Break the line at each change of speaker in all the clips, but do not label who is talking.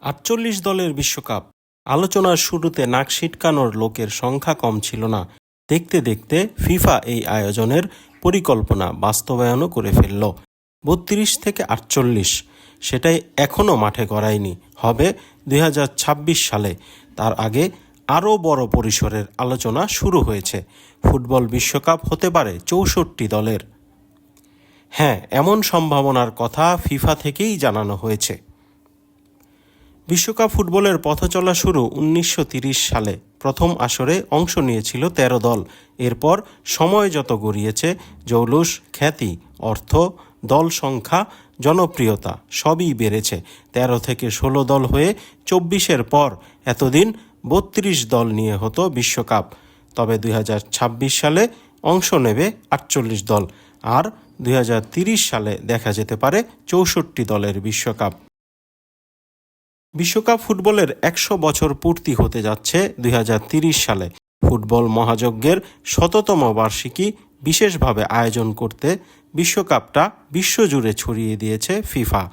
৪৮ দলের বিশ্বকাপ। আলোচনার শুরুতে নাক সিটকানোর লোকের সংখ্যা কম ছিল না। দেখতে দেখতে ফিফা এই আয়োজনের পরিকল্পনা বাস্তবায়নও করে ফেলল। ৩২ থেকে ৪৮, সেটাই এখনও মাঠে গড়ায়নি, হবে ২০২৬ সালে। তার আগে আরও বড় পরিসরের আলোচনা শুরু হয়েছে। ফুটবল বিশ্বকাপ হতে পারে ৬৪ দলের। হ্যাঁ, এমন সম্ভাবনার কথা ফিফা থেকেই জানানো হয়েছে। বিশ্বকাপ ফুটবলের পথচলা শুরু ১৯৩০ সালে। প্রথম আসরে অংশ নিয়েছিল ১৩ দল। এরপর সময় যত গড়িয়েছে, জৌলুস, খ্যাতি, অর্থ, দল সংখ্যা, জনপ্রিয়তা সবই বেড়েছে। ১৩ থেকে ১৬ দল হয়ে ২৪-এর পর এতদিন ৩২ দল নিয়ে হতো বিশ্বকাপ। তবে ২০২৬ সালে অংশ নেবে ৪৮ দল, আর ২০৩০ সালে দেখা যেতে পারে ৬৪ দলের বিশ্বকাপ। বিশ্বকাপ ফুটবলের ১০০ বছর পূর্তি হতে যাচ্ছে ২০৩০ সালে। ফুটবল মহাযজ্ঞের ১০০তম বার্ষিকী বিশেষভাবে আয়োজন করতে বিশ্বকাপটা বিশ্বজুড়ে ছড়িয়ে দিয়েছে ফিফা।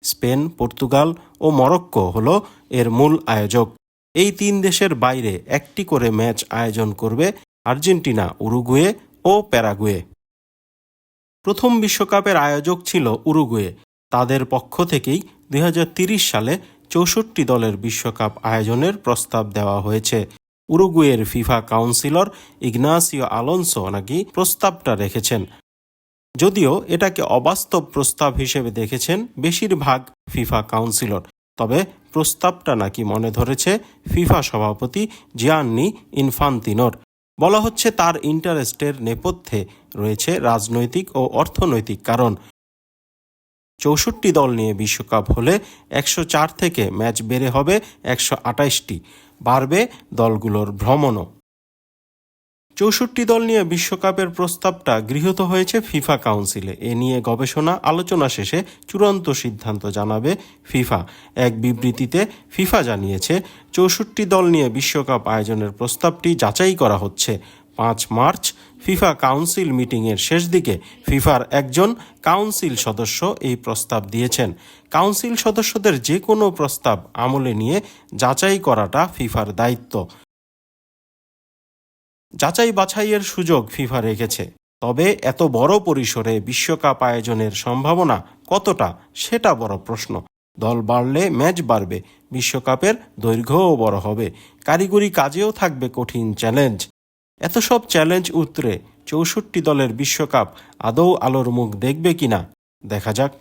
স্পেন, পর্তুগাল ও মরক্কো হলো এর মূল আয়োজক। এই তিন দেশের বাইরে একটি করে ম্যাচ আয়োজন করবে আর্জেন্টিনা, উরুগুয়ে ও প্যারাগুয়ে। প্রথম বিশ্বকাপের আয়োজক ছিল উরুগুয়ে। তাদের পক্ষ থেকেই ২০৩০ সালে ৬৪ দলের বিশ্বকাপ আয়োজনের প্রস্তাব দেওয়া হয়েছে। উরুগুয়ের ফিফা কাউন্সিলর ইগনাসিও আলোনসো নাকি প্রস্তাবটা রেখেছেন। যদিও এটাকে অবাস্তব প্রস্তাব হিসেবে দেখেছেন বেশিরভাগ ফিফা কাউন্সিলর, তবে প্রস্তাবটা নাকি মনে ধরেছে ফিফা সভাপতি জিয়ান্নি ইনফান্তিনোর। বলা হচ্ছে তার ইন্টারেস্টের নেপথ্যে রয়েছে রাজনৈতিক ও অর্থনৈতিক কারণ। ৬৪ দল নিয়ে বিশ্বকাপ হলে ১০৪ থেকে ম্যাচ বেড়ে হবে ১২৮টি, বাড়বে দলগুলোর ভ্রমণও। ৬৪ দল নিয়ে বিশ্বকাপের প্রস্তাবটা গৃহীত হয়েছে ফিফা কাউন্সিলে। এ নিয়ে গবেষণা আলোচনা শেষে চূড়ান্ত সিদ্ধান্ত জানাবে ফিফা। এক বিবৃতিতে ফিফা জানিয়েছে, ৬৪ দল নিয়ে বিশ্বকাপ আয়োজনের প্রস্তাবটি যাচাই করা হচ্ছে। ৫ মার্চ ফিফা কাউন্সিল মিটিংয়ের শেষ দিকে ফিফার একজন কাউন্সিল সদস্য এই প্রস্তাব দিয়েছেন। কাউন্সিল সদস্যদের যে কোনো প্রস্তাব আমলে নিয়ে যাচাই করাটা ফিফার দায়িত্ব। যাচাই বাছাইয়ের সুযোগ ফিফা রেখেছে, তবে এত বড় পরিসরে বিশ্বকাপ আয়োজনের সম্ভাবনা কতটা, সেটা বড় প্রশ্ন। দল বাড়লে ম্যাচ বাড়বে, বিশ্বকাপের দৈর্ঘ্যও বড় হবে, কারিগরি কাজেও থাকবে কঠিন চ্যালেঞ্জ। এত সব চ্যালেঞ্জ উতরে ৬৪ দলের বিশ্বকাপ আদৌ আলোর মুখ দেখবে কিনা দেখা যাক।